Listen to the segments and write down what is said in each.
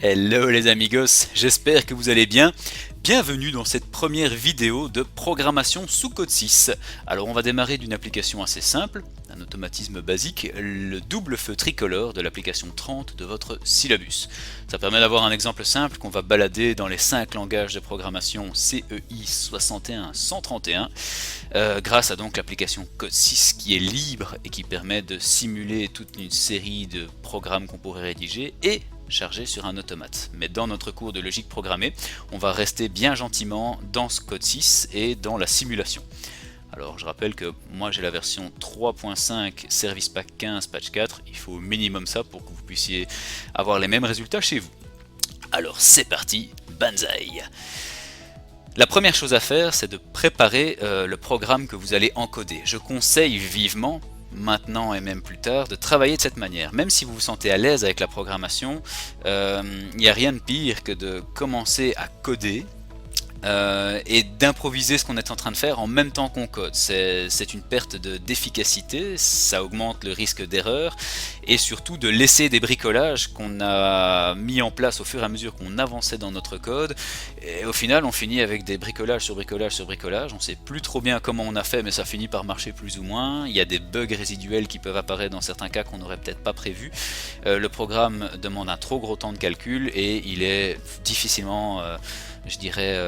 Hello les amigos, j'espère que vous allez bien. Bienvenue dans cette première vidéo de programmation sous code 6. Alors on va démarrer d'une application assez simple, un automatisme basique, le double feu tricolore de l'application 30 de votre syllabus. Ça permet d'avoir un exemple simple qu'on va balader dans les 5 langages de programmation CEI 61-131 grâce à donc l'application code 6 qui est libre et qui permet de simuler toute une série de programmes qu'on pourrait rédiger et chargé sur un automate. Mais dans notre cours de logique programmée, on va rester bien gentiment dans ce code 6 et dans la simulation. Alors je rappelle que moi j'ai la version 3.5 Service Pack 15 Patch 4, il faut au minimum ça pour que vous puissiez avoir les mêmes résultats chez vous. Alors c'est parti, banzai! La première chose à faire, c'est de préparer le programme que vous allez encoder. Je conseille vivement, maintenant et même plus tard, de travailler de cette manière. Même si vous vous sentez à l'aise avec la programmation, il n'y a rien de pire que de commencer à coder et d'improviser ce qu'on est en train de faire en même temps qu'on code. C'est une perte d'efficacité, ça augmente le risque d'erreur et surtout de laisser des bricolages qu'on a mis en place au fur et à mesure qu'on avançait dans notre code, et au final on finit avec des bricolages sur bricolage sur bricolage, on sait plus trop bien comment on a fait mais ça finit par marcher plus ou moins, il y a des bugs résiduels qui peuvent apparaître dans certains cas qu'on n'aurait peut-être pas prévu, le programme demande un trop gros temps de calcul et il est difficilement je dirais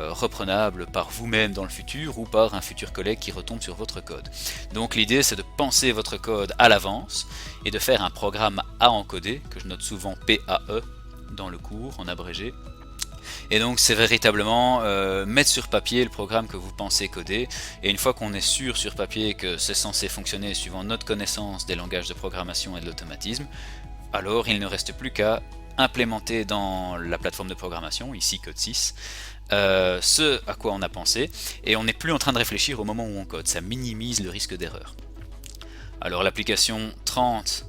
reprenable par vous-même dans le futur ou par un futur collègue qui retombe sur votre code. Donc l'idée c'est de penser votre code à l'avance et de faire un programme à encoder, que je note souvent PAE dans le cours en abrégé. Et donc c'est véritablement mettre sur papier le programme que vous pensez coder, et une fois qu'on est sûr sur papier que c'est censé fonctionner suivant notre connaissance des langages de programmation et de l'automatisme, alors il ne reste plus qu'à implémenter dans la plateforme de programmation, ici code 6, ce à quoi on a pensé, et on n'est plus en train de réfléchir au moment où on code, ça minimise le risque d'erreur. Alors l'application 30,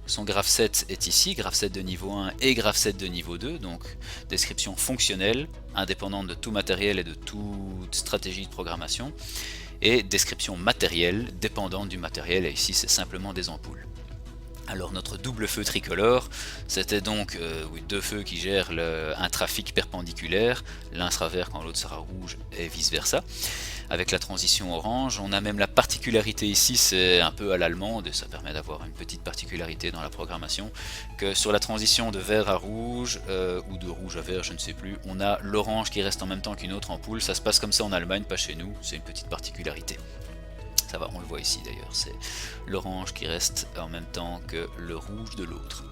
son graph 7 est ici, graph 7 de niveau 1 et graph 7 de niveau 2, donc description fonctionnelle, indépendante de tout matériel et de toute stratégie de programmation, et description matérielle, dépendante du matériel, et ici c'est simplement des ampoules. Alors notre double feu tricolore, c'était donc deux feux qui gèrent un trafic perpendiculaire, l'un sera vert quand l'autre sera rouge et vice versa. Avec la transition orange, on a même la particularité ici, c'est un peu à l'allemande et ça permet d'avoir une petite particularité dans la programmation, que sur la transition de vert à rouge, ou de rouge à vert, je ne sais plus, on a l'orange qui reste en même temps qu'une autre ampoule, ça se passe comme ça en Allemagne, pas chez nous, c'est une petite particularité. Ça va, on le voit ici d'ailleurs, c'est l'orange qui reste en même temps que le rouge de l'autre.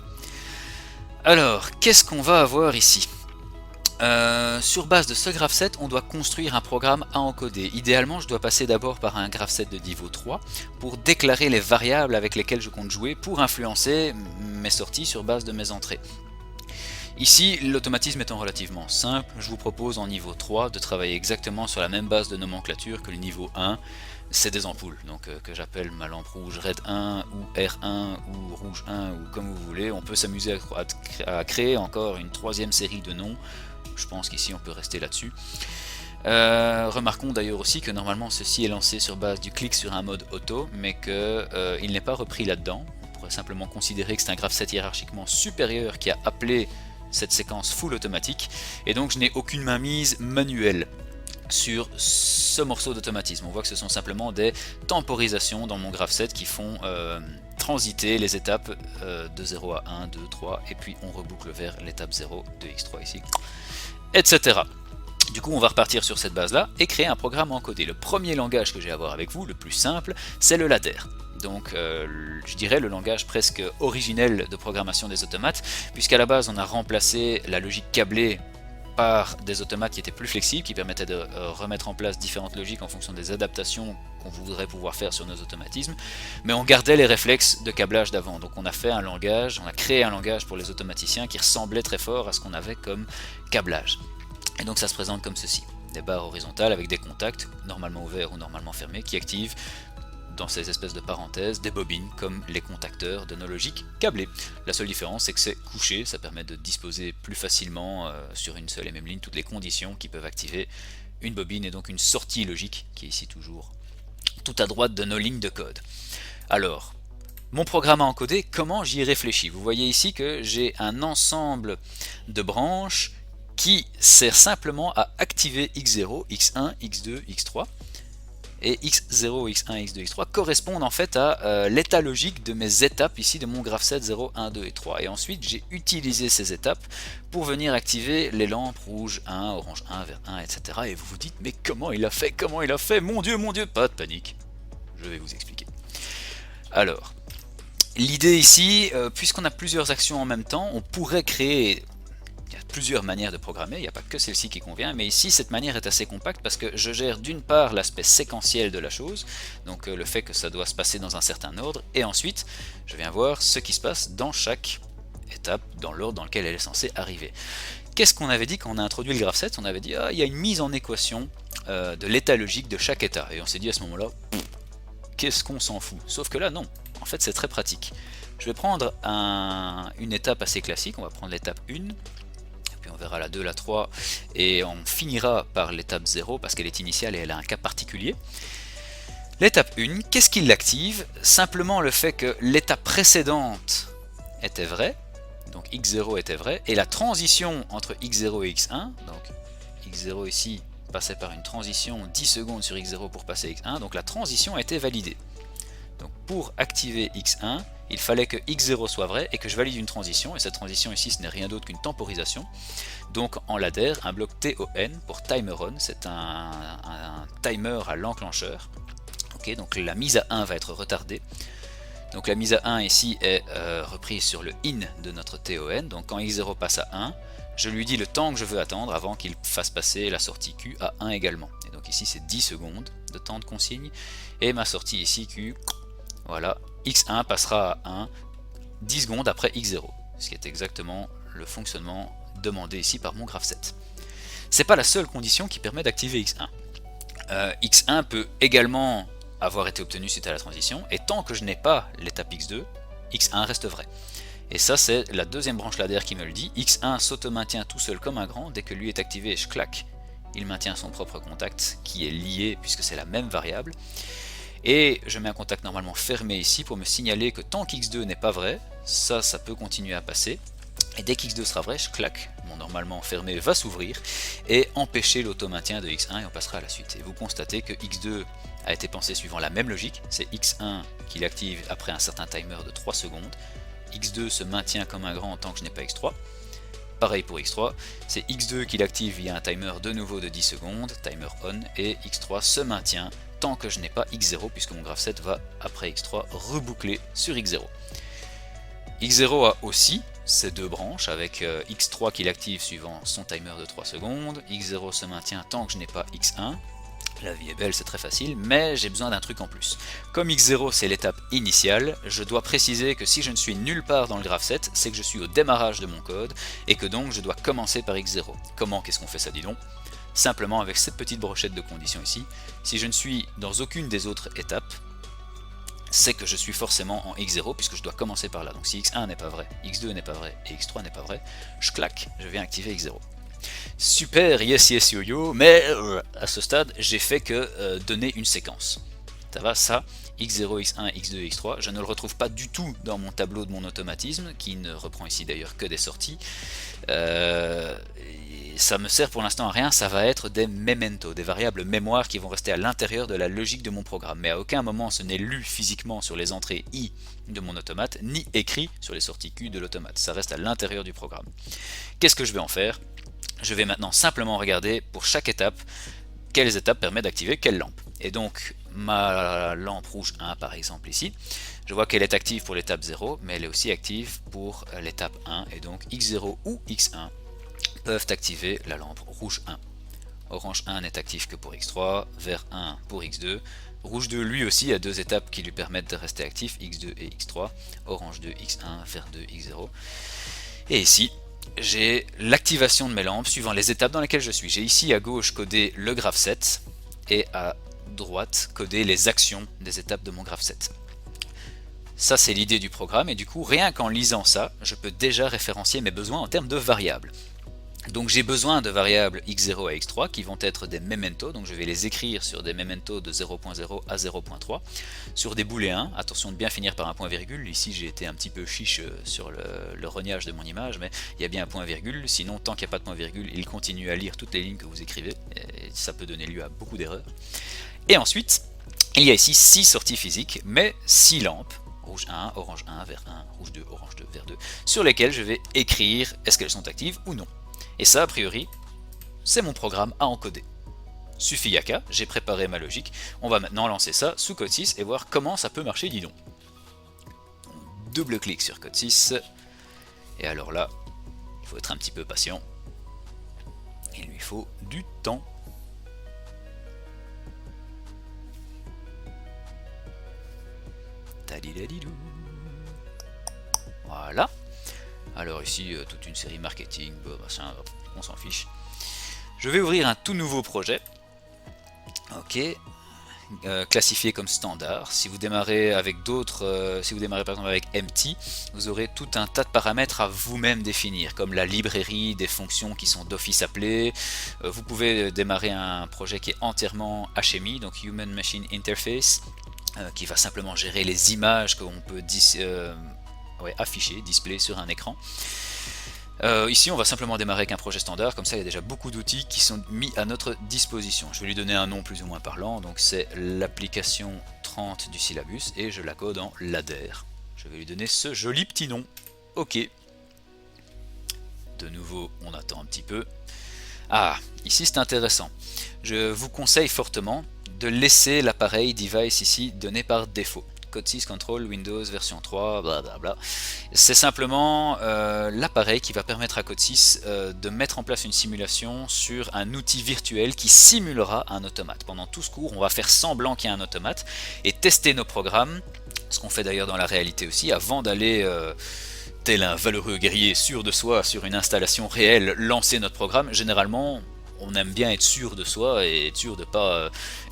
Alors, qu'est-ce qu'on va avoir ici ? Sur base de ce graph 7, on doit construire un programme à encoder. Idéalement, je dois passer d'abord par un graph 7 de niveau 3 pour déclarer les variables avec lesquelles je compte jouer pour influencer mes sorties sur base de mes entrées. Ici, l'automatisme étant relativement simple, je vous propose en niveau 3 de travailler exactement sur la même base de nomenclature que le niveau 1, c'est des ampoules, donc que j'appelle ma lampe rouge Red 1 ou R1 ou Rouge 1 ou comme vous voulez. On peut s'amuser à créer encore une troisième série de noms, je pense qu'ici on peut rester là-dessus. Remarquons d'ailleurs aussi que normalement ceci est lancé sur base du clic sur un mode auto, mais qu'il n'est pas repris là-dedans. On pourrait simplement considérer que c'est un graph 7 hiérarchiquement supérieur qui a appelé cette séquence full automatique, et donc je n'ai aucune mainmise manuelle sur ce morceau d'automatisme. On voit que ce sont simplement des temporisations dans mon graph 7 qui font transiter les étapes de 0 à 1, 2, 3, et puis on reboucle vers l'étape 0 de x3 ici, etc. Du coup on va repartir sur cette base là et créer un programme encodé. Le premier langage que j'ai à voir avec vous, le plus simple, c'est le ladder. Donc je dirais le langage presque originel de programmation des automates, puisqu'à la base on a remplacé la logique câblée par des automates qui étaient plus flexibles, qui permettaient de remettre en place différentes logiques en fonction des adaptations qu'on voudrait pouvoir faire sur nos automatismes, mais on gardait les réflexes de câblage d'avant. Donc on a fait un langage, on a créé un langage pour les automaticiens qui ressemblait très fort à ce qu'on avait comme câblage. Et donc ça se présente comme ceci, des barres horizontales avec des contacts, normalement ouverts ou normalement fermés, qui activent dans ces espèces de parenthèses des bobines comme les contacteurs de nos logiques câblées. La seule différence c'est que c'est couché, ça permet de disposer plus facilement sur une seule et même ligne toutes les conditions qui peuvent activer une bobine et donc une sortie logique qui est ici toujours tout à droite de nos lignes de code. Alors, Mon programme à encoder, comment j'y réfléchis? Vous voyez ici que j'ai un ensemble de branches qui sert simplement à activer x0, x1, x2, x3. Et x0, x1, x2, x3 correspondent en fait à l'état logique de mes étapes ici de mon graph set 0, 1, 2 et 3. Et ensuite j'ai utilisé ces étapes pour venir activer les lampes rouge 1, orange 1, vert 1, etc. Et vous vous dites mais comment il a fait? Comment il a fait? Mon Dieu, pas de panique. Je vais vous expliquer. Alors, l'idée ici, puisqu'on a plusieurs actions en même temps, on pourrait créer... Il y a plusieurs manières de programmer, il n'y a pas que celle-ci qui convient, mais ici cette manière est assez compacte parce que je gère d'une part l'aspect séquentiel de la chose, donc le fait que ça doit se passer dans un certain ordre, et ensuite je viens voir ce qui se passe dans chaque étape, dans l'ordre dans lequel elle est censée arriver. Qu'est-ce qu'on avait dit quand on a introduit le graph set? On avait dit il y a une mise en équation de l'état logique de chaque état, et on s'est dit à ce moment-là, qu'est-ce qu'on s'en fout? Sauf que là non, en fait c'est très pratique. Je vais prendre une étape assez classique, on va prendre l'étape 1, puis on verra la 2, la 3, et on finira par l'étape 0 parce qu'elle est initiale et elle a un cas particulier. L'étape 1, qu'est-ce qui l'active? Simplement le fait que l'étape précédente était vraie, donc x0 était vrai, et la transition entre x0 et x1, donc x0 ici passait par une transition 10 secondes sur x0 pour passer à x1, donc la transition a été validée. Donc pour activer x1, il fallait que x0 soit vrai et que je valide une transition, et cette transition ici ce n'est rien d'autre qu'une temporisation. Donc en ladder, un bloc TON pour timer on, c'est un timer à l'enclencheur. Ok, donc la mise à 1 va être retardée. Donc la mise à 1 ici est reprise sur le in de notre TON, donc quand x0 passe à 1, je lui dis le temps que je veux attendre avant qu'il fasse passer la sortie Q à 1 également. Et donc ici c'est 10 secondes de temps de consigne, et ma sortie ici Q, voilà, x1 passera à 1 10 secondes après x0, ce qui est exactement le fonctionnement demandé ici par mon graph set. C'est pas la seule condition qui permet d'activer x1. x1 peut également avoir été obtenu suite à la transition, et tant que je n'ai pas l'étape x2, x1 reste vrai. Et ça c'est la deuxième branche ladder qui me le dit, x1 s'auto-maintient tout seul comme un grand, dès que lui est activé, je claque, il maintient son propre contact qui est lié puisque c'est la même variable. Et je mets un contact normalement fermé ici pour me signaler que tant qu'x2 n'est pas vrai, ça peut continuer à passer. Et dès qu'x2 sera vrai, je claque, mon normalement fermé va s'ouvrir et empêcher l'auto-maintien de x1 et on passera à la suite. Et vous constatez que x2 a été pensé suivant la même logique, c'est x1 qui l'active après un certain timer de 3 secondes, x2 se maintient comme un grand tant que je n'ai pas x3. Pareil pour x3, c'est x2 qui l'active via un timer de nouveau de 10 secondes, timer on, et x3 se maintient tant que je n'ai pas x0 puisque mon graph set va après x3 reboucler sur x0. x0 a aussi ces deux branches avec x3 qui l'active suivant son timer de 3 secondes, x0 se maintient tant que je n'ai pas x1, la vie est belle, c'est très facile, mais j'ai besoin d'un truc en plus. Comme x0 c'est l'étape initiale, je dois préciser que si je ne suis nulle part dans le graph set, c'est que je suis au démarrage de mon code, et que donc je dois commencer par x0. Comment, qu'est-ce qu'on fait ça, dis donc? Simplement avec cette petite brochette de conditions ici, si je ne suis dans aucune des autres étapes, c'est que je suis forcément en x0 puisque je dois commencer par là. Donc si x1 n'est pas vrai, x2 n'est pas vrai et x3 n'est pas vrai, je claque, je viens activer x0. Super, yes yes yo yo, mais à ce stade j'ai fait que donner une séquence. Ça va, ça, x0, x1, x2, x3, je ne le retrouve pas du tout dans mon tableau de mon automatisme, qui ne reprend ici d'ailleurs que des sorties. Ça me sert pour l'instant à rien, ça va être des memento, des variables mémoire qui vont rester à l'intérieur de la logique de mon programme. Mais à aucun moment ce n'est lu physiquement sur les entrées I de mon automate, ni écrit sur les sorties Q de l'automate. Ça reste à l'intérieur du programme. Qu'est-ce que je vais en faire? Je vais maintenant simplement regarder pour chaque étape, quelles étapes permettent d'activer quelle lampe. Et donc ma lampe rouge 1 par exemple ici, je vois qu'elle est active pour l'étape 0, mais elle est aussi active pour l'étape 1, et donc x0 ou x1 peuvent activer la lampe rouge 1. Orange 1 n'est actif que pour x3, vert 1 pour x2, rouge 2 lui aussi a deux étapes qui lui permettent de rester actif, x2 et x3, orange 2, x1, vert 2, x0. Et ici, j'ai l'activation de mes lampes suivant les étapes dans lesquelles je suis. J'ai ici à gauche codé le graph set et à droite codé les actions des étapes de mon graph set. Ça c'est l'idée du programme et du coup rien qu'en lisant ça, je peux déjà référencier mes besoins en termes de variables. Donc j'ai besoin de variables x0 et x3 qui vont être des memento, donc je vais les écrire sur des memento de 0.0 à 0.3, sur des booléens, attention de bien finir par un point virgule, ici j'ai été un petit peu chiche sur le rognage de mon image, mais il y a bien un point virgule, sinon tant qu'il n'y a pas de point virgule, il continue à lire toutes les lignes que vous écrivez, et ça peut donner lieu à beaucoup d'erreurs. Et ensuite, il y a ici 6 sorties physiques, mais 6 lampes, rouge 1, orange 1, vert 1, rouge 2, orange 2, vert 2, sur lesquelles je vais écrire est-ce qu'elles sont actives ou non. Et ça, a priori, c'est mon programme à encoder. Suffit à qu'à, j'ai préparé ma logique. On va maintenant lancer ça sous code 6 et voir comment ça peut marcher, dis donc. On double-clique sur code 6. Et alors là, il faut être un petit peu patient. Il lui faut du temps. Tadidadidou. Voilà. Alors ici, toute une série marketing, machin, on s'en fiche. Je vais ouvrir un tout nouveau projet. Ok. Classifié comme standard. Si vous démarrez avec d'autres, si vous démarrez par exemple avec empty, vous aurez tout un tas de paramètres à vous-même définir, comme la librairie des fonctions qui sont d'office appelées. Vous pouvez démarrer un projet qui est entièrement HMI, donc Human Machine Interface, qui va simplement gérer les images qu'on peut afficher, display sur un écran. Ici on va simplement démarrer avec un projet standard, comme ça il y a déjà beaucoup d'outils qui sont mis à notre disposition. Je vais lui donner un nom plus ou moins parlant, donc c'est l'application 30 du syllabus et je la code en ladder. Je vais lui donner ce joli petit nom. Ok. De nouveau on attend un petit peu. Ah, ici c'est intéressant. Je vous conseille fortement de laisser l'appareil device ici donné par défaut. Code 6 Control Windows version 3, blablabla. C'est simplement l'appareil qui va permettre à Code 6 de mettre en place une simulation sur un outil virtuel qui simulera un automate. Pendant tout ce cours, on va faire semblant qu'il y a un automate et tester nos programmes, ce qu'on fait d'ailleurs dans la réalité aussi, avant d'aller, tel un valeureux guerrier sûr de soi sur une installation réelle, lancer notre programme. Généralement, on aime bien être sûr de soi et être sûr de ne pas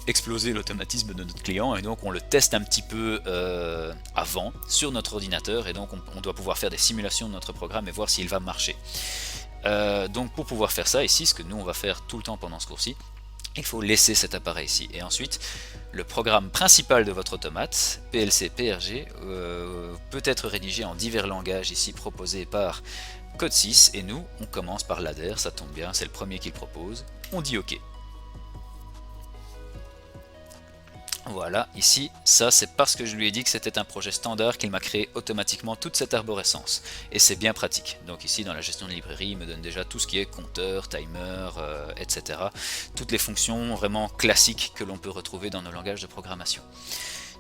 exploser l'automatisme de notre client, et donc on le teste un petit peu avant sur notre ordinateur, et donc on doit pouvoir faire des simulations de notre programme et voir s'il va marcher. Donc pour pouvoir faire ça ici, ce que nous on va faire tout le temps pendant ce cours-ci, il faut laisser cet appareil ici, et ensuite le programme principal de votre automate, PLC PRG, peut être rédigé en divers langages ici proposés par Code 6, et nous on commence par ladder, ça tombe bien, c'est le premier qu'il propose, on dit OK. Voilà, ici, ça c'est parce que je lui ai dit que c'était un projet standard qu'il m'a créé automatiquement toute cette arborescence. Et c'est bien pratique. Donc ici, dans la gestion de librairie, il me donne déjà tout ce qui est compteur, timer, etc. Toutes les fonctions vraiment classiques que l'on peut retrouver dans nos langages de programmation.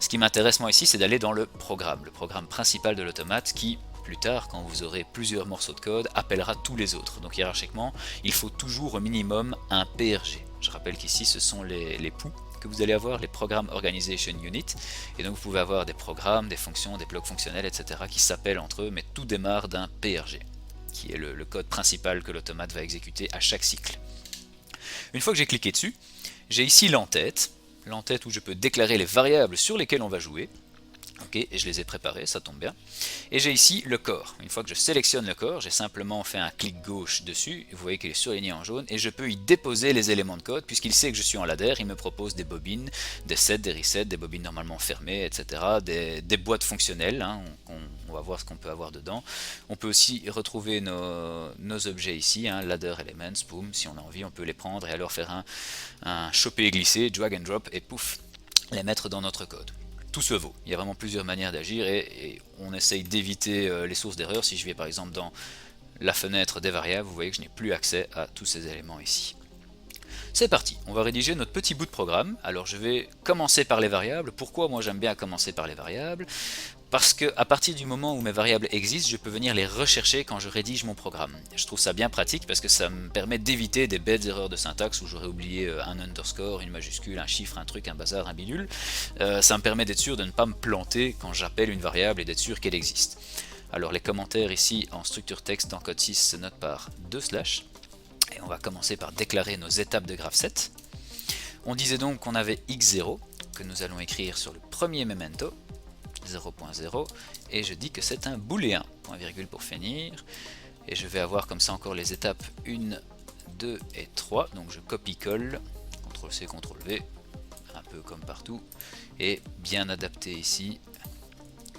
Ce qui m'intéresse moi ici, c'est d'aller dans le programme principal de l'automate qui, plus tard, quand vous aurez plusieurs morceaux de code, appellera tous les autres. Donc hiérarchiquement, il faut toujours au minimum un PRG. Je rappelle qu'ici, ce sont les POU que vous allez avoir, les Program Organization Unit, et donc vous pouvez avoir des programmes, des fonctions, des blocs fonctionnels, etc. qui s'appellent entre eux, mais tout démarre d'un PRG, qui est le code principal que l'automate va exécuter à chaque cycle. Une fois que j'ai cliqué dessus, j'ai ici l'entête où je peux déclarer les variables sur lesquelles on va jouer. Ok, et je les ai préparés, ça tombe bien. Et j'ai ici le corps. Une fois que je sélectionne le corps, j'ai simplement fait un clic gauche dessus, vous voyez qu'il est surligné en jaune, et je peux y déposer les éléments de code, puisqu'il sait que je suis en ladder, il me propose des bobines, des sets, des resets, des bobines normalement fermées, etc. Des boîtes fonctionnelles, hein, on va voir ce qu'on peut avoir dedans. On peut aussi retrouver nos objets ici, hein, ladder elements, boom, si on a envie, on peut les prendre et alors faire un choper et glisser, drag and drop, et pouf, les mettre dans notre code. Tout se vaut. Il y a vraiment plusieurs manières d'agir et on essaye d'éviter les sources d'erreur. Si je vais par exemple dans la fenêtre des variables, vous voyez que je n'ai plus accès à tous ces éléments ici. C'est parti, on va rédiger notre petit bout de programme. Alors je vais commencer par les variables. Pourquoi moi j'aime bien commencer par les variables? Parce que à partir du moment où mes variables existent, je peux venir les rechercher quand je rédige mon programme. Je trouve ça bien pratique parce que ça me permet d'éviter des bêtes erreurs de syntaxe où j'aurais oublié un underscore, une majuscule, un chiffre, un truc, un bazar, un bidule. Ça me permet d'être sûr de ne pas me planter quand j'appelle une variable et d'être sûr qu'elle existe. Alors les commentaires ici en structure texte dans code 6 se notent par 2/. Et on va commencer par déclarer nos étapes de graph 7. On disait donc qu'on avait x0 que nous allons écrire sur le premier memento. 0.0 et je dis que c'est un booléen, point virgule pour finir, Et je vais avoir comme ça encore les étapes 1, 2 et 3. Donc je copie-colle, CTRL-C, CTRL-V, un peu comme partout. Et bien adapté ici,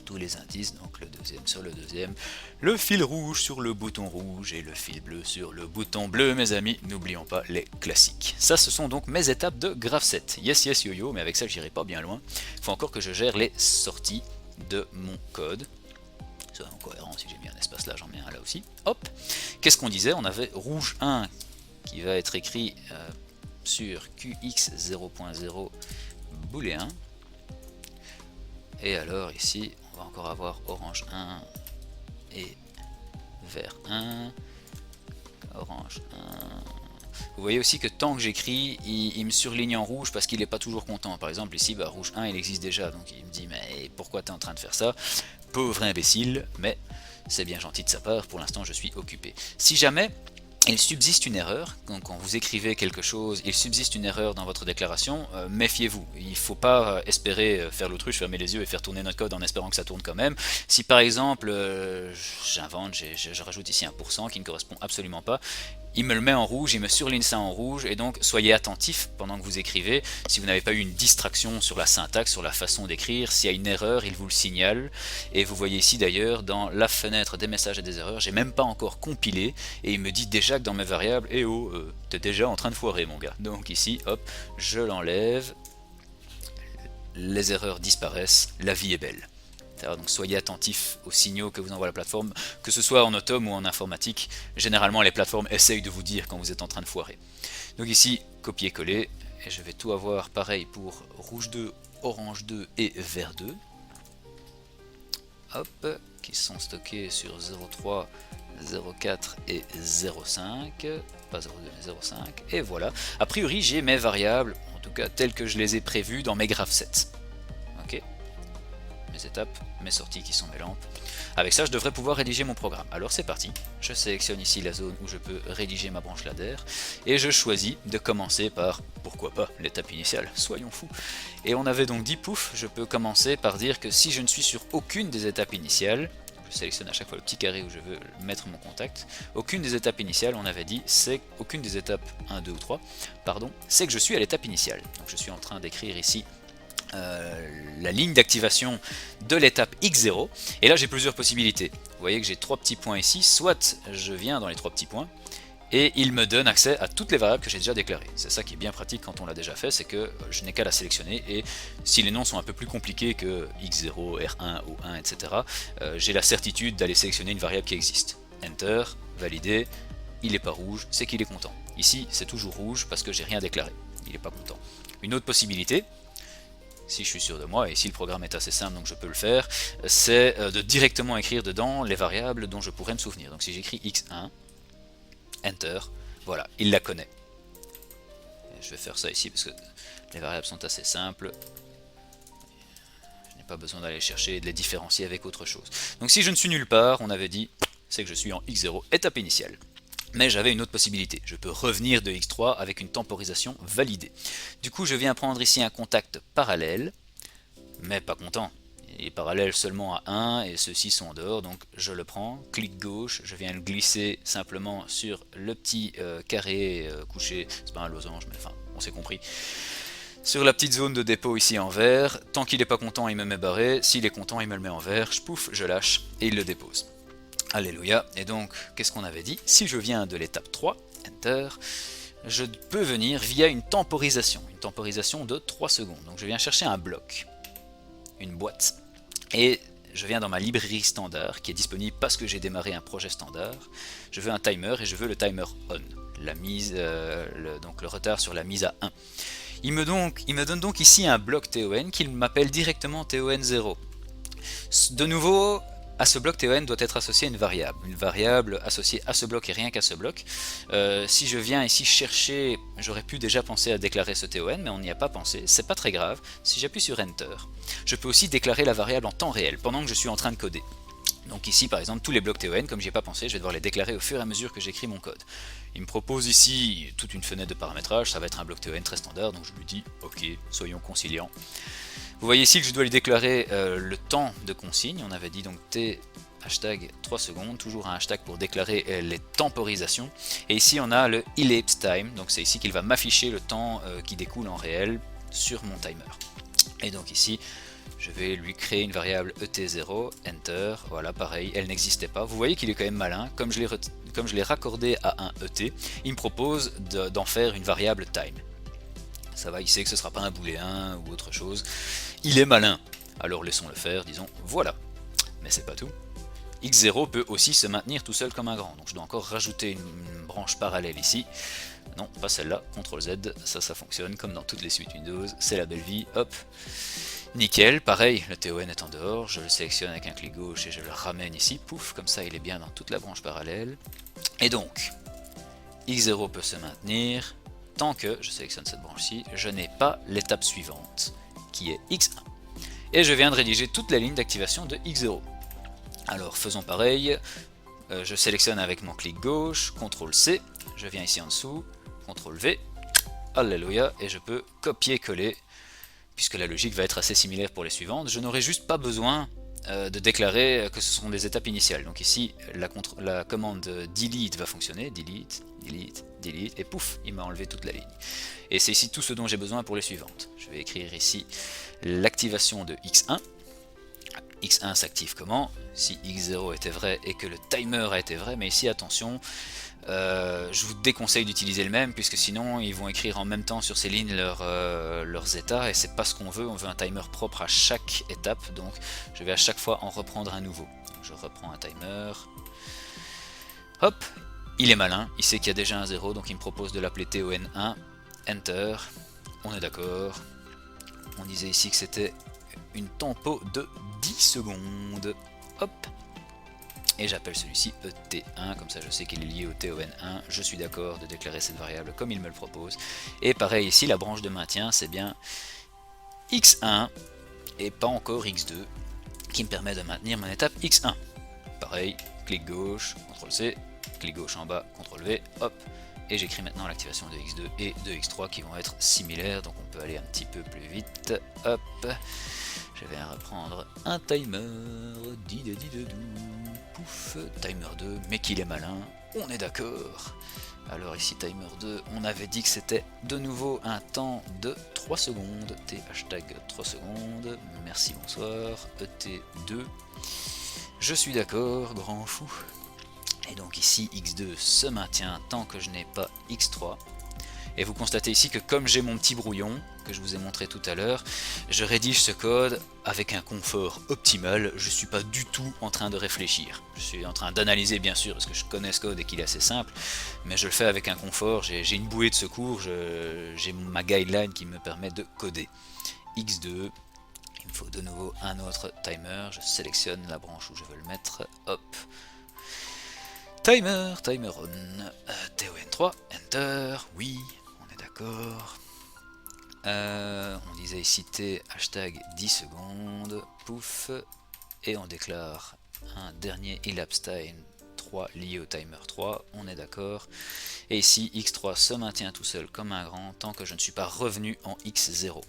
tous les indices, donc le deuxième sur le deuxième, le fil rouge sur le bouton rouge et le fil bleu sur le bouton bleu, mes amis, n'oublions pas les classiques. Ça, ce sont donc mes étapes de Graph7. Yes, yes, yo-yo, mais avec ça, j'irai pas bien loin. Il faut encore que je gère les sorties de mon code. Soyons cohérents, si j'ai mis un espace là, j'en mets un là aussi. Hop. Qu'est-ce qu'on disait? On avait rouge 1 qui va être écrit sur QX 0.0 booléen. Et alors ici, on va encore avoir orange 1 et vert 1, orange 1. Vous voyez aussi que tant que j'écris, il me surligne en rouge parce qu'il n'est pas toujours content. Par exemple ici, bah, rouge 1 il existe déjà, donc il me dit mais pourquoi tu es en train de faire ça? Pauvre imbécile, mais c'est bien gentil de sa part, pour l'instant je suis occupé. Si jamais il subsiste une erreur, donc quand vous écrivez quelque chose, il subsiste une erreur dans votre déclaration, méfiez-vous. Il ne faut pas espérer faire l'autruche, fermer les yeux et faire tourner notre code en espérant que ça tourne quand même. Si par exemple, j'invente, je rajoute ici un % qui ne correspond absolument pas, il me le met en rouge, il me surligne ça en rouge, et donc soyez attentifs pendant que vous écrivez. Si vous n'avez pas eu une distraction sur la syntaxe, sur la façon d'écrire, s'il y a une erreur, il vous le signale. Et vous voyez ici d'ailleurs, dans la fenêtre des messages et des erreurs, j'ai même pas encore compilé, et il me dit déjà que dans mes variables, eh oh, t'es déjà en train de foirer mon gars. Donc ici, hop, je l'enlève, les erreurs disparaissent, la vie est belle. Donc soyez attentifs aux signaux que vous envoie la plateforme, que ce soit en autom ou en informatique. Généralement les plateformes essayent de vous dire quand vous êtes en train de foirer. Donc ici, copier-coller, et je vais tout avoir pareil pour rouge 2, orange 2 et vert 2. Hop, qui sont stockés sur 0.3, 0.4 et 0.5. Pas 0.2 mais 0.5. Et voilà. A priori j'ai mes variables, en tout cas telles que je les ai prévues dans mes Graph7. Ok. Mes étapes, mes sorties qui sont mes lampes. Avec ça, je devrais pouvoir rédiger mon programme. Alors c'est parti, je sélectionne ici la zone où je peux rédiger ma branche ladder, et je choisis de commencer par, pourquoi pas, l'étape initiale, soyons fous. Et on avait donc dit, pouf, je peux commencer par dire que si je ne suis sur aucune des étapes initiales, je sélectionne à chaque fois le petit carré où je veux mettre mon contact, aucune des étapes initiales, on avait dit, c'est aucune des étapes 1, 2 ou 3, pardon, c'est que je suis à l'étape initiale. Donc je suis en train d'écrire ici la ligne d'activation de l'étape X0, et là j'ai plusieurs possibilités. Vous voyez que j'ai 3 petits points ici, soit je viens dans les 3 petits points et il me donne accès à toutes les variables que j'ai déjà déclarées. C'est ça qui est bien pratique quand on l'a déjà fait, c'est que je n'ai qu'à la sélectionner, et si les noms sont un peu plus compliqués que X0, R1, O1, etc., j'ai la certitude d'aller sélectionner une variable qui existe. Enter, valider, il n'est pas rouge, c'est qu'il est content. Ici c'est toujours rouge parce que j'ai rien déclaré, il n'est pas content. Une autre possibilité, si je suis sûr de moi, et si le programme est assez simple donc je peux le faire, c'est de directement écrire dedans les variables dont je pourrais me souvenir. Donc si j'écris x1, enter, voilà, il la connaît. Et je vais faire ça ici parce que les variables sont assez simples. Je n'ai pas besoin d'aller chercher et de les différencier avec autre chose. Donc si je ne suis nulle part, on avait dit, c'est que je suis en x0, étape initiale. Mais j'avais une autre possibilité, je peux revenir de x3 avec une temporisation validée. Du coup je viens prendre ici un contact parallèle, mais pas content, il est parallèle seulement à 1 et ceux-ci sont en dehors, donc je le prends, clic gauche, je viens le glisser simplement sur le petit carré couché, c'est pas un losange mais enfin on s'est compris, sur la petite zone de dépôt ici en vert. Tant qu'il n'est pas content il me met barré, s'il est content il me le met en vert, je pouf, je lâche et il le dépose. Alléluia. Et donc, qu'est-ce qu'on avait dit? Si je viens de l'étape 3, Enter, je peux venir via une temporisation de 3 secondes. Donc je viens chercher un bloc, une boîte, et je viens dans ma librairie standard, qui est disponible parce que j'ai démarré un projet standard. Je veux un timer, et je veux le timer on, la mise, donc le retard sur la mise à 1. Il me donne donc ici un bloc TON, qu'il m'appelle directement TON0. De nouveau, à ce bloc TON doit être associé à une variable associée à ce bloc et rien qu'à ce bloc. Si je viens ici chercher, j'aurais pu déjà penser à déclarer ce TON, mais on n'y a pas pensé, c'est pas très grave. Si j'appuie sur Enter, je peux aussi déclarer la variable en temps réel, pendant que je suis en train de coder. Donc ici par exemple tous les blocs TON, comme j'y ai pas pensé, je vais devoir les déclarer au fur et à mesure que j'écris mon code. Il me propose ici toute une fenêtre de paramétrage, ça va être un bloc TON très standard, donc je lui dis ok, soyons conciliants. Vous voyez ici que je dois lui déclarer le temps de consigne, on avait dit donc T, hashtag 3 secondes, toujours un hashtag pour déclarer les temporisations. Et ici on a le elapsed time, donc c'est ici qu'il va m'afficher le temps qui découle en réel sur mon timer. Et donc ici, je vais lui créer une variable et0, enter, voilà pareil, elle n'existait pas. Vous voyez qu'il est quand même malin, comme je l'ai raccordé à un et, il me propose d'en faire une variable time. Ça va, il sait que ce ne sera pas un booléen ou autre chose, il est malin. Alors laissons-le faire, disons, voilà. Mais c'est pas tout. X0 peut aussi se maintenir tout seul comme un grand, donc je dois encore rajouter une branche parallèle ici. Non, pas celle-là, CTRL Z, ça fonctionne comme dans toutes les suites Windows, c'est la belle vie, hop. Nickel, pareil, le TON est en dehors, je le sélectionne avec un clic gauche et je le ramène ici, pouf, comme ça il est bien dans toute la branche parallèle. Et donc, X0 peut se maintenir, tant que, je sélectionne cette branche-ci, je n'ai pas l'étape suivante, qui est X1. Et je viens de rédiger toute la ligne d'activation de X0. Alors faisons pareil, je sélectionne avec mon clic gauche, CTRL C, je viens ici en dessous, CTRL V, alléluia, et je peux copier-coller, puisque la logique va être assez similaire pour les suivantes. Je n'aurai juste pas besoin de déclarer que ce sont des étapes initiales. Donc ici, la commande delete va fonctionner, delete, delete, delete, et pouf, il m'a enlevé toute la ligne. Et c'est ici tout ce dont j'ai besoin pour les suivantes. Je vais écrire ici l'activation de X1. X1 s'active comment? Si X0 était vrai et que le timer a été vrai, mais ici attention, je vous déconseille d'utiliser le même, puisque sinon ils vont écrire en même temps sur ces lignes leurs états, et c'est pas ce qu'on veut, on veut un timer propre à chaque étape, donc je vais à chaque fois en reprendre un nouveau. Donc je reprends un timer, hop, il est malin, il sait qu'il y a déjà un 0, donc il me propose de l'appeler TON1, Enter, on est d'accord, on disait ici que c'était une tempo de 10 secondes, hop, et j'appelle celui-ci ET1, comme ça je sais qu'il est lié au TON1, je suis d'accord de déclarer cette variable comme il me le propose. Et pareil ici, la branche de maintien, c'est bien X1 et pas encore X2, qui me permet de maintenir mon étape X1. Pareil, clic gauche, CTRL C, clic gauche en bas, CTRL V, hop, et j'écris maintenant l'activation de X2 et de X3 qui vont être similaires, donc on peut aller un petit peu plus vite, hop. Je vais reprendre un timer, pouf, timer 2, mais qu'il est malin, on est d'accord. Alors ici timer 2, on avait dit que c'était de nouveau un temps de 3 secondes, T hashtag 3 secondes, merci bonsoir, ET2, je suis d'accord, grand fou. Et donc ici X2 se maintient tant que je n'ai pas X3. Et vous constatez ici que comme j'ai mon petit brouillon, que je vous ai montré tout à l'heure, je rédige ce code avec un confort optimal, je ne suis pas du tout en train de réfléchir. Je suis en train d'analyser bien sûr, parce que je connais ce code et qu'il est assez simple, mais je le fais avec un confort, j'ai une bouée de secours, j'ai ma guideline qui me permet de coder. X2, il me faut de nouveau un autre timer, je sélectionne la branche où je veux le mettre, hop. Timer on, TON3, Enter, oui, on est d'accord. On disait ici T, hashtag 10 secondes, pouf, et on déclare un dernier elapsed time 3 lié au timer 3, on est d'accord. Et ici X3 se maintient tout seul comme un grand tant que je ne suis pas revenu en X0.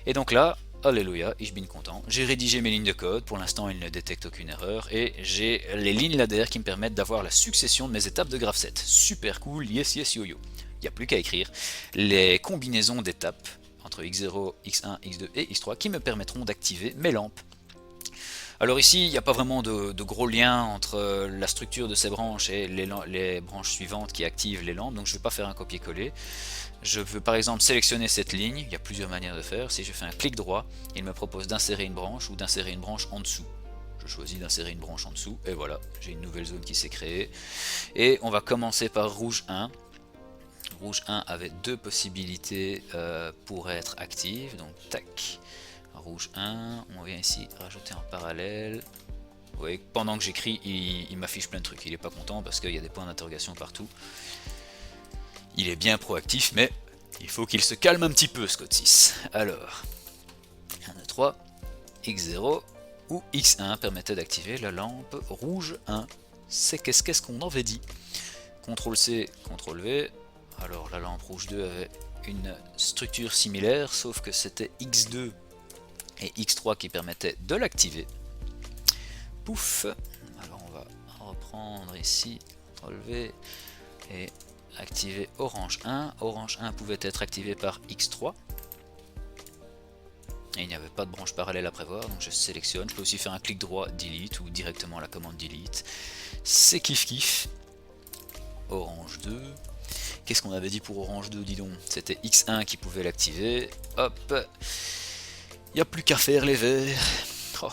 Et donc là, alléluia, ich bin content, j'ai rédigé mes lignes de code, pour l'instant il ne détecte aucune erreur, et j'ai les lignes ladder qui me permettent d'avoir la succession de mes étapes de graph set. Super cool, yes yes yo yo. Il n'y a plus qu'à écrire les combinaisons d'étapes entre X0, X1, X2 et X3 qui me permettront d'activer mes lampes. Alors ici, il n'y a pas vraiment de gros lien entre la structure de ces branches et les branches suivantes qui activent les lampes, donc je ne vais pas faire un copier-coller. Je veux par exemple sélectionner cette ligne, il y a plusieurs manières de faire. Si je fais un clic droit, il me propose d'insérer une branche ou d'insérer une branche en dessous. Je choisis d'insérer une branche en dessous, et voilà, j'ai une nouvelle zone qui s'est créée. Et on va commencer par rouge 1. Rouge 1 avait deux possibilités pour être active, donc tac, rouge 1, on vient ici rajouter en parallèle. Vous voyez, pendant que j'écris, il m'affiche plein de trucs, il n'est pas content parce qu'il y a des points d'interrogation partout. Il est bien proactif, mais il faut qu'il se calme un petit peu, Scott 6. Alors, 1, 2, 3, X0 ou X1 permettait d'activer la lampe rouge 1. C'est qu'est-ce qu'on avait dit? CTRL C, CTRL V. Alors la lampe rouge 2 avait une structure similaire, sauf que c'était X2 et X3 qui permettaient de l'activer. Pouf. Alors prendre ici, CTRL V, et activer Orange 1. Orange 1 pouvait être activé par X3. Et il n'y avait pas de branche parallèle à prévoir, donc je sélectionne. Je peux aussi faire un clic droit Delete ou directement la commande Delete. C'est kiff kiff. Orange 2. Qu'est-ce qu'on avait dit pour Orange 2, dis donc? C'était X1 qui pouvait l'activer. Hop. Il n'y a plus qu'à faire les verts. Oh.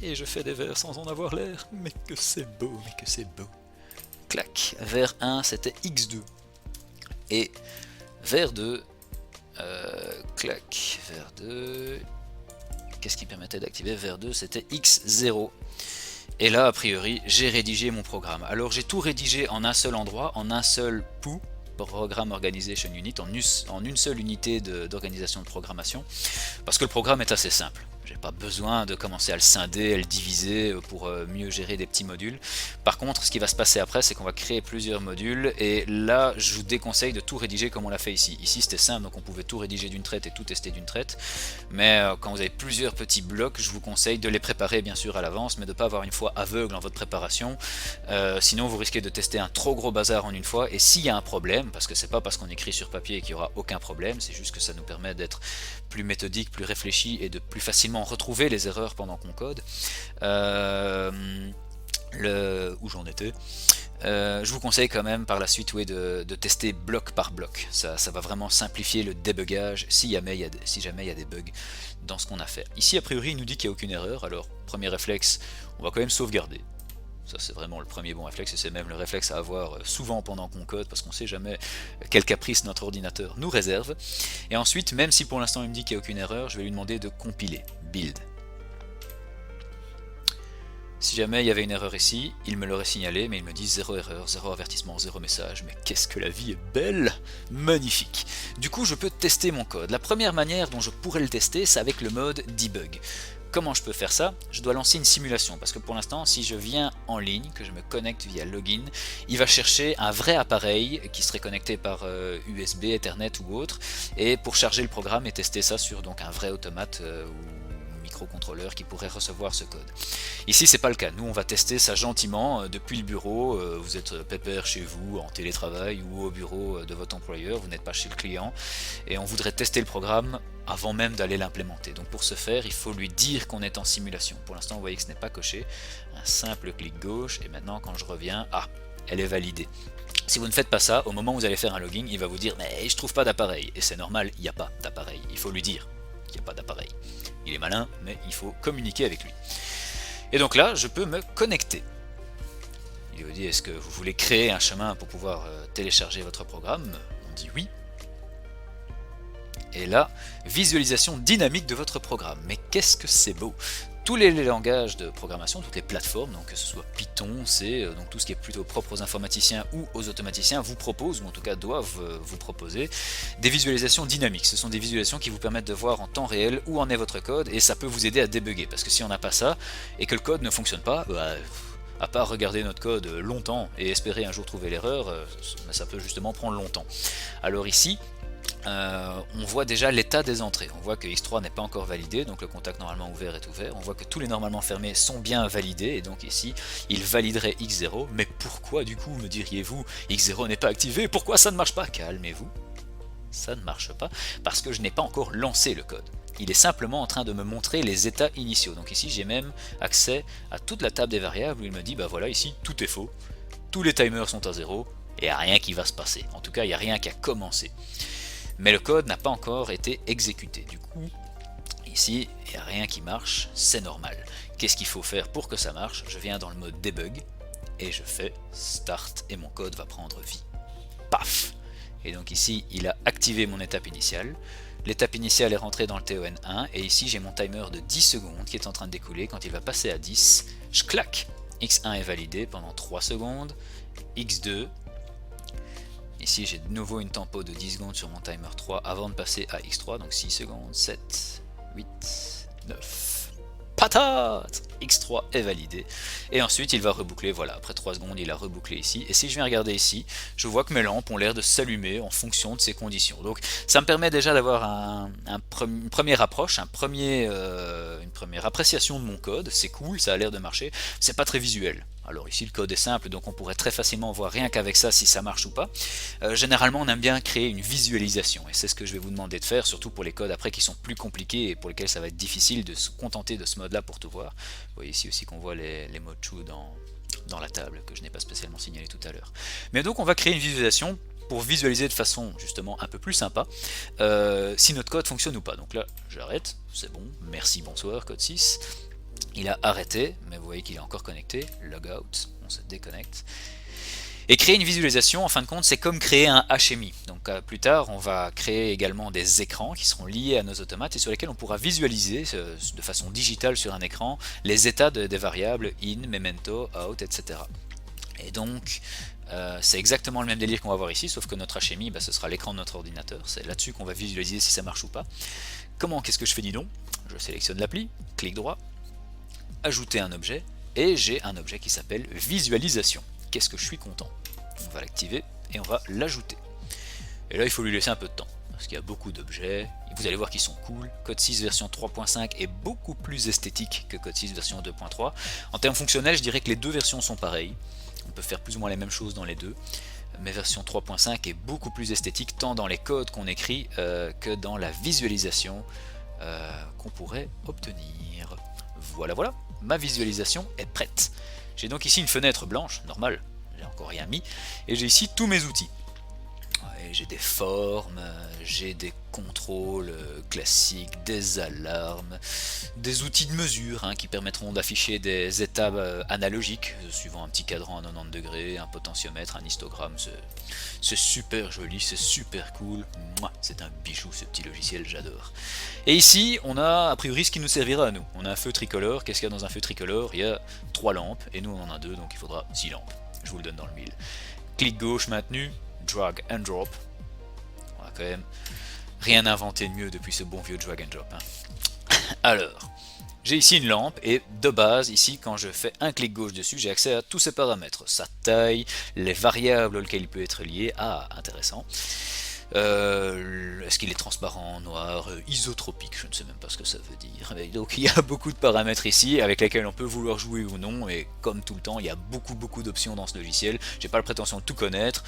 Et je fais des verts sans en avoir l'air. Mais que c'est beau, mais que c'est beau. Clac. Vert 1, c'était X2. Et vert 2... clac, vers 2. Qu'est-ce qui permettait d'activer vers 2? C'était X0. Et là, a priori, j'ai rédigé mon programme. Alors, j'ai tout rédigé en un seul endroit, en un seul POU, Program Organization Unit, en une seule unité d'organisation de programmation, parce que le programme est assez simple. J'ai pas besoin de commencer à le scinder, à le diviser pour mieux gérer des petits modules. Par contre, ce qui va se passer après, c'est qu'on va créer plusieurs modules, et là, je vous déconseille de tout rédiger comme on l'a fait ici. Ici, c'était simple, donc on pouvait tout rédiger d'une traite et tout tester d'une traite. Mais quand vous avez plusieurs petits blocs, je vous conseille de les préparer bien sûr à l'avance, mais de ne pas avoir une foi aveugle dans votre préparation. Sinon, vous risquez de tester un trop gros bazar en une fois, et s'il y a un problème, parce que c'est pas parce qu'on écrit sur papier qu'il n'y aura aucun problème, c'est juste que ça nous permet d'être plus méthodique, plus réfléchi et de plus facilement retrouver les erreurs pendant qu'on code. Où j'en étais, je vous conseille quand même par la suite de tester bloc par bloc. Ça va vraiment simplifier le débugage si jamais il y a des bugs dans ce qu'on a fait. Ici a priori il nous dit qu'il n'y a aucune erreur, alors premier réflexe, on va quand même sauvegarder. Ça c'est vraiment le premier bon réflexe, et c'est même le réflexe à avoir souvent pendant qu'on code, parce qu'on ne sait jamais quel caprice notre ordinateur nous réserve. Et ensuite, même si pour l'instant il me dit qu'il n'y a aucune erreur, je vais lui demander de compiler, build. Si jamais il y avait une erreur ici, il me l'aurait signalé, mais il me dit zéro erreur, zéro avertissement, zéro message. Mais qu'est-ce que la vie est belle! Magnifique! Du coup, je peux tester mon code. La première manière dont je pourrais le tester, c'est avec le mode debug. Comment je peux faire ça? Je dois lancer une simulation, parce que pour l'instant, si je viens en ligne, que je me connecte via login, il va chercher un vrai appareil qui serait connecté par USB, Ethernet ou autre, et pour charger le programme et tester ça sur donc un vrai automate ou microcontrôleur qui pourrait recevoir ce code. Ici c'est pas le cas, nous on va tester ça gentiment depuis le bureau, vous êtes pépère chez vous en télétravail ou au bureau de votre employeur, vous n'êtes pas chez le client, et on voudrait tester le programme avant même d'aller l'implémenter. Donc pour ce faire, il faut lui dire qu'on est en simulation. Pour l'instant vous voyez que ce n'est pas coché, un simple clic gauche, et maintenant quand je reviens, elle est validée. Si vous ne faites pas ça, au moment où vous allez faire un login, il va vous dire mais je trouve pas d'appareil, et c'est normal, il n'y a pas d'appareil, il faut lui dire qu'il n'y a pas d'appareil. Il est malin, mais il faut communiquer avec lui. Et donc là, je peux me connecter. Il vous dit, est-ce que vous voulez créer un chemin pour pouvoir télécharger votre programme? On dit oui. Et là, visualisation dynamique de votre programme. Mais qu'est-ce que c'est beau! Tous les langages de programmation, toutes les plateformes, donc que ce soit Python, C, donc tout ce qui est plutôt propre aux informaticiens ou aux automaticiens, vous proposent, ou en tout cas doivent vous proposer, des visualisations dynamiques. Ce sont des visualisations qui vous permettent de voir en temps réel où en est votre code, et ça peut vous aider à débugger, parce que si on n'a pas ça, et que le code ne fonctionne pas, à part regarder notre code longtemps et espérer un jour trouver l'erreur, ça peut justement prendre longtemps. Alors ici, on voit déjà l'état des entrées. On voit que X3 n'est pas encore validé, donc le contact normalement ouvert est ouvert. On voit que tous les normalement fermés sont bien validés, et donc ici, il validerait X0. Mais pourquoi du coup, me diriez-vous, X0 n'est pas activé? Pourquoi ça ne marche pas? Calmez-vous, ça ne marche pas, parce que je n'ai pas encore lancé le code. Il est simplement en train de me montrer les états initiaux. Donc ici, j'ai même accès à toute la table des variables, où il me dit, bah voilà, ici, tout est faux. Tous les timers sont à 0, et il n'y a rien qui va se passer. En tout cas, il n'y a rien qui a commencé. Mais le code n'a pas encore été exécuté. Du coup, ici, il n'y a rien qui marche, c'est normal. Qu'est-ce qu'il faut faire pour que ça marche? Je viens dans le mode debug, et je fais start, et mon code va prendre vie. Paf! Et donc ici, il a activé mon étape initiale. L'étape initiale est rentrée dans le TON1, et ici j'ai mon timer de 10 secondes qui est en train de découler. Quand il va passer à 10, je claque! X1 est validé pendant 3 secondes, X2... Ici j'ai de nouveau une tempo de 10 secondes sur mon timer 3 avant de passer à X3, donc 6 secondes, 7, 8, 9, patate! X3 est validé, et ensuite il va reboucler, voilà, après 3 secondes il a rebouclé ici, et si je viens regarder ici, je vois que mes lampes ont l'air de s'allumer en fonction de ces conditions. Donc ça me permet déjà d'avoir une première approche, une première appréciation de mon code, c'est cool, ça a l'air de marcher, c'est pas très visuel. Alors ici le code est simple, donc on pourrait très facilement voir rien qu'avec ça si ça marche ou pas. Généralement on aime bien créer une visualisation, et c'est ce que je vais vous demander de faire, surtout pour les codes après qui sont plus compliqués et pour lesquels ça va être difficile de se contenter de ce mode là pour tout voir. Vous voyez ici aussi qu'on voit les mots true dans la table, que je n'ai pas spécialement signalé tout à l'heure. Mais donc on va créer une visualisation pour visualiser de façon justement un peu plus sympa si notre code fonctionne ou pas. Donc là j'arrête, c'est bon, merci, bonsoir, code 6. Il a arrêté, mais vous voyez qu'il est encore connecté, logout, on se déconnecte. Et créer une visualisation, en fin de compte, c'est comme créer un HMI. Donc plus tard, on va créer également des écrans qui seront liés à nos automates et sur lesquels on pourra visualiser de façon digitale sur un écran les états des variables in, memento, out, etc. Et donc, c'est exactement le même délire qu'on va voir ici, sauf que notre HMI, ce sera l'écran de notre ordinateur. C'est là-dessus qu'on va visualiser si ça marche ou pas. Qu'est-ce que je fais, dis donc? Je sélectionne l'appli, clic droit, ajouter un objet, et j'ai un objet qui s'appelle visualisation. Qu'est-ce que je suis content? On va l'activer et on va l'ajouter. Et là il faut lui laisser un peu de temps, parce qu'il y a beaucoup d'objets, vous allez voir qu'ils sont cool. Code 6 version 3.5 est beaucoup plus esthétique que Code 6 version 2.3. En termes fonctionnels, je dirais que les deux versions sont pareilles, on peut faire plus ou moins les mêmes choses dans les deux, mais version 3.5 est beaucoup plus esthétique tant dans les codes qu'on écrit que dans la visualisation qu'on pourrait obtenir. Voilà, ma visualisation est prête. J'ai donc ici une fenêtre blanche, normale, j'ai encore rien mis, et j'ai ici tous mes outils. J'ai des formes, j'ai des contrôles classiques, des alarmes, des outils de mesure qui permettront d'afficher des états analogiques, suivant un petit cadran à 90 degrés, un potentiomètre, un histogramme. C'est super joli, c'est super cool, c'est un bijou ce petit logiciel, j'adore. Et ici, on a a priori ce qui nous servira à nous. On a un feu tricolore. Qu'est-ce qu'il y a dans un feu tricolore? Il y a 3 lampes, et nous on en a 2, donc il faudra 6 lampes. Je vous le donne dans le mille. Clic gauche maintenu, drag and drop. On va quand même rien inventer de mieux depuis ce bon vieux drag and drop. Alors, j'ai ici une lampe et de base, ici, quand je fais un clic gauche dessus, j'ai accès à tous ces paramètres. Sa taille, les variables auxquelles il peut être lié. Ah, intéressant. Est-ce qu'il est transparent, noir, isotropique, je ne sais même pas ce que ça veut dire. Mais donc il y a beaucoup de paramètres ici avec lesquels on peut vouloir jouer ou non, et comme tout le temps il y a beaucoup d'options dans ce logiciel. J'ai pas la prétention de tout connaître,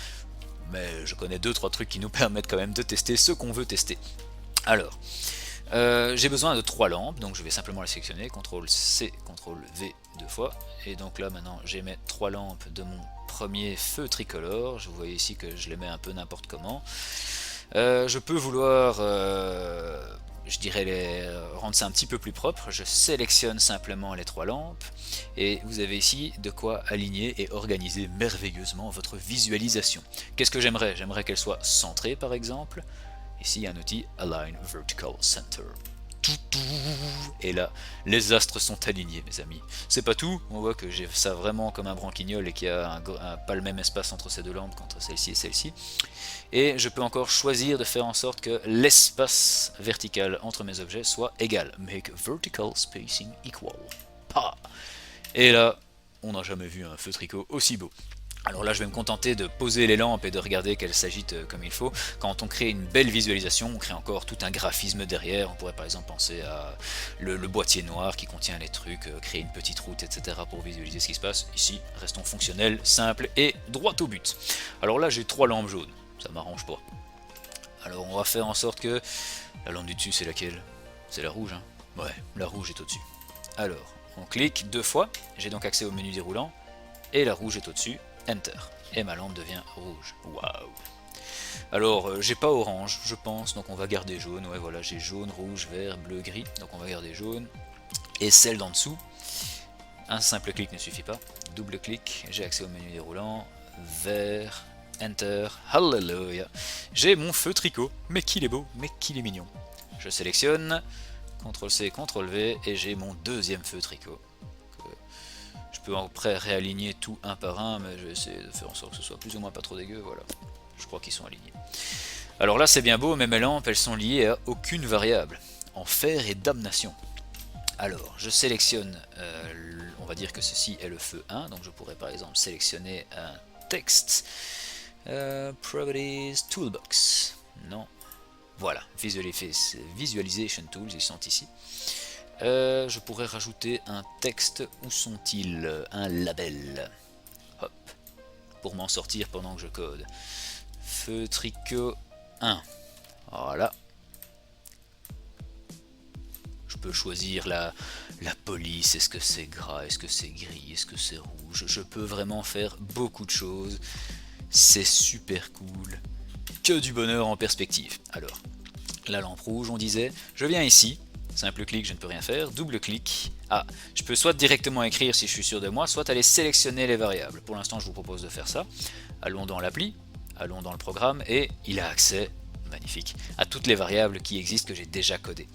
mais je connais 2-3 trucs qui nous permettent quand même de tester ce qu'on veut tester. Alors, j'ai besoin de 3 lampes, donc je vais simplement les sélectionner, CTRL C, CTRL V 2 fois, et donc là maintenant j'ai mes 3 lampes de mon premier feu tricolore. Vous voyez ici que je les mets un peu n'importe comment. Je peux vouloir, je dirais, rendre ça un petit peu plus propre. Je sélectionne simplement les 3 lampes, et vous avez ici de quoi aligner et organiser merveilleusement votre visualisation. Qu'est-ce que j'aimerais? J'aimerais qu'elle soit centrée par exemple. Ici il y a un outil Align Vertical Center. Et là, les astres sont alignés, mes amis. C'est pas tout, on voit que j'ai ça vraiment comme un branquignol et qu'il y a pas le même espace entre ces deux lampes qu'entre celle-ci et celle-ci. Et je peux encore choisir de faire en sorte que l'espace vertical entre mes objets soit égal. Make vertical spacing equal. Et là, on n'a jamais vu un feu tricot aussi beau. Alors là je vais me contenter de poser les lampes et de regarder qu'elles s'agitent comme il faut. Quand on crée une belle visualisation, on crée encore tout un graphisme derrière. On pourrait par exemple penser à le boîtier noir qui contient les trucs, créer une petite route, etc. pour visualiser ce qui se passe. Ici, restons fonctionnels, simples et droit au but. Alors là j'ai 3 lampes jaunes, ça m'arrange pas. Alors on va faire en sorte que... La lampe du dessus c'est laquelle? C'est la rouge, hein? Ouais, la rouge est au-dessus. Alors, on clique 2 fois, j'ai donc accès au menu déroulant, et la rouge est au-dessus. Enter, et ma lampe devient rouge. Waouh! Alors, j'ai pas orange, je pense, donc on va garder jaune. Ouais, voilà, j'ai jaune, rouge, vert, bleu, gris, donc on va garder jaune. Et celle d'en dessous, un simple clic ne suffit pas. Double clic, j'ai accès au menu déroulant, vert, Enter, Hallelujah. J'ai mon feu tricot, mais qu'il est beau, mais qu'il est mignon. Je sélectionne, CTRL C, CTRL V, et j'ai mon deuxième feu tricot. Je peux après réaligner tout un par un, mais je vais essayer de faire en sorte que ce soit plus ou moins pas trop dégueu, voilà. Je crois qu'ils sont alignés. Alors là c'est bien beau, mais mes lampes elles sont liées à aucune variable. Enfer et damnation. Alors je sélectionne, on va dire que ceci est le feu 1, donc je pourrais par exemple sélectionner un texte. Properties Toolbox. Non. Voilà, Visualization Tools, ils sont ici. Je pourrais rajouter un texte. Où sont-ils? Un label. Hop. Pour m'en sortir pendant que je code. Feu tricot 1. Voilà. Je peux choisir la police. Est-ce que c'est gras? Est-ce que c'est gris? Est-ce que c'est rouge? Je peux vraiment faire beaucoup de choses. C'est super cool. Que du bonheur en perspective. Alors, la lampe rouge, on disait. Je viens ici. Simple clic, je ne peux rien faire. Double clic. Ah, je peux soit directement écrire si je suis sûr de moi, soit aller sélectionner les variables. Pour l'instant, je vous propose de faire ça. Allons dans l'appli, allons dans le programme, et il a accès, magnifique, à toutes les variables qui existent que j'ai déjà codées.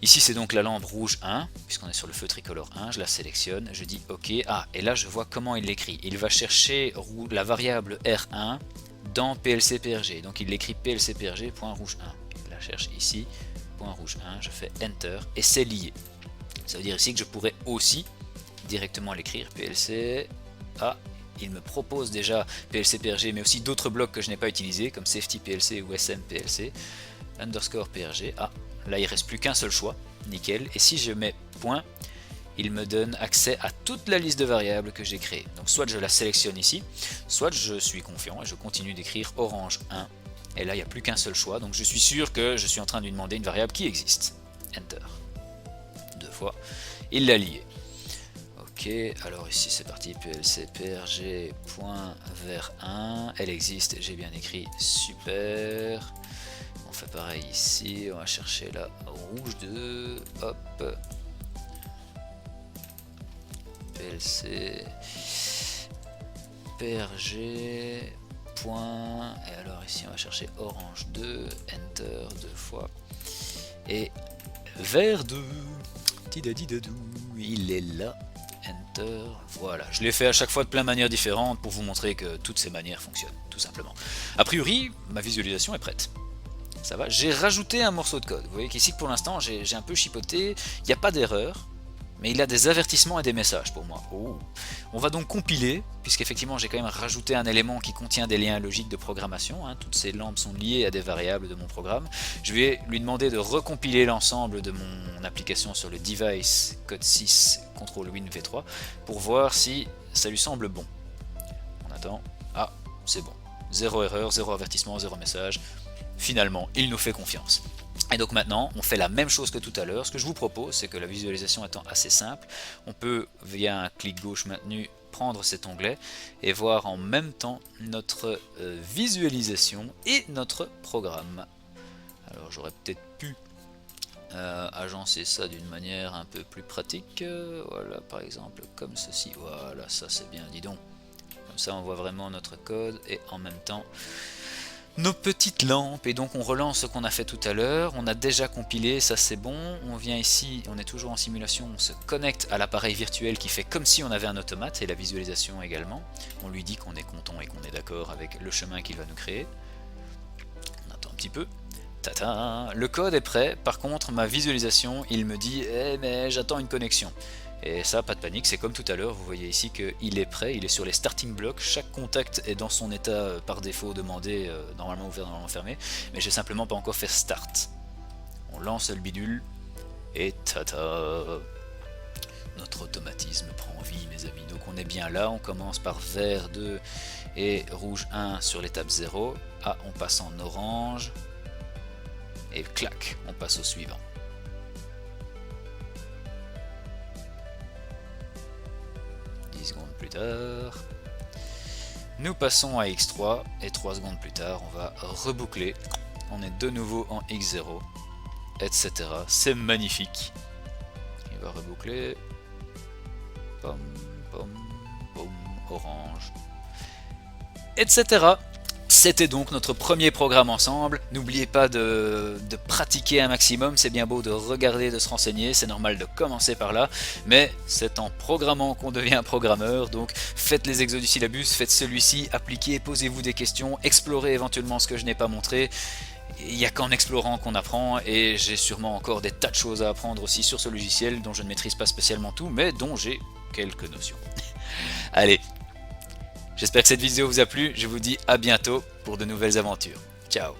Ici, c'est donc la lampe rouge 1, puisqu'on est sur le feu tricolore 1, je la sélectionne, je dis OK. Ah, et là, je vois comment il l'écrit. Il va chercher la variable R1 dans PLC-PRG. Donc, il l'écrit PLC-PRG.rouge 1. Il la cherche ici. Rouge 1, je fais Enter et c'est lié. Ça veut dire ici que je pourrais aussi directement l'écrire PLC. Ah, il me propose déjà PLC PRG, mais aussi d'autres blocs que je n'ai pas utilisés comme Safety PLC ou SM PLC, underscore PRG. Ah, là il reste plus qu'un seul choix, nickel. Et si je mets point, il me donne accès à toute la liste de variables que j'ai créée. Donc soit je la sélectionne ici, soit je suis confiant et je continue d'écrire orange 1. Et là, il n'y a plus qu'un seul choix, donc je suis sûr que je suis en train de lui demander une variable qui existe. Enter. 2 fois. Il l'a lié. Ok, alors ici c'est parti. PLC PRG .vers 1. Elle existe, j'ai bien écrit. Super. On fait pareil ici. On va chercher la rouge 2. Hop. PLC PRG. Et alors ici on va chercher orange 2, enter 2 fois, et vert 2, il est là, enter, voilà. Je l'ai fait à chaque fois de plein de manières différentes pour vous montrer que toutes ces manières fonctionnent, tout simplement. A priori, ma visualisation est prête. Ça va, j'ai rajouté un morceau de code. Vous voyez qu'ici pour l'instant j'ai un peu chipoté, il n'y a pas d'erreur, mais il a des avertissements et des messages pour moi. Oh. On va donc compiler, puisqu'effectivement j'ai quand même rajouté un élément qui contient des liens logiques de programmation, hein. Toutes ces lampes sont liées à des variables de mon programme. Je vais lui demander de recompiler l'ensemble de mon application sur le device code 6 control win v3 pour voir si ça lui semble bon. On attend. Ah, c'est bon. Zéro erreur, zéro avertissement, zéro message. Finalement, il nous fait confiance. Et donc maintenant, on fait la même chose que tout à l'heure. Ce que je vous propose, c'est que la visualisation étant assez simple, on peut, via un clic gauche maintenu, prendre cet onglet et voir en même temps notre visualisation et notre programme. Alors j'aurais peut-être pu agencer ça d'une manière un peu plus pratique. Voilà, par exemple, comme ceci. Voilà, ça c'est bien, dis donc. Comme ça, on voit vraiment notre code et en même temps nos petites lampes. Et donc on relance ce qu'on a fait tout à l'heure. On a déjà compilé, ça c'est bon. On vient ici, on est toujours en simulation, on se connecte à l'appareil virtuel qui fait comme si on avait un automate, et la visualisation également. On lui dit qu'on est content et qu'on est d'accord avec le chemin qu'il va nous créer. On attend un petit peu. Tata, le code est prêt. Par contre, ma visualisation, il me dit mais j'attends une connexion. Et ça, pas de panique, c'est comme tout à l'heure, vous voyez ici qu'il est prêt, il est sur les starting blocks, chaque contact est dans son état par défaut demandé, normalement ouvert, normalement fermé, mais j'ai simplement pas encore fait start. On lance le bidule, et tata, notre automatisme prend vie mes amis. Donc on est bien là, on commence par vert 2 et rouge 1 sur l'étape 0, ah on passe en orange, et clac, on passe au suivant. Secondes plus tard, nous passons à X3 et 3 secondes plus tard on va reboucler, on est de nouveau en X0, etc. C'est magnifique. Il va reboucler, pom, pom, pom, orange, etc. C'était donc notre premier programme ensemble. N'oubliez pas de pratiquer un maximum, c'est bien beau de regarder, de se renseigner, c'est normal de commencer par là, mais c'est en programmant qu'on devient programmeur, donc faites les exos du syllabus, faites celui-ci, appliquez, posez-vous des questions, explorez éventuellement ce que je n'ai pas montré. Il n'y a qu'en explorant qu'on apprend, et j'ai sûrement encore des tas de choses à apprendre aussi sur ce logiciel dont je ne maîtrise pas spécialement tout, mais dont j'ai quelques notions. Allez, j'espère que cette vidéo vous a plu, je vous dis à bientôt pour de nouvelles aventures. Ciao.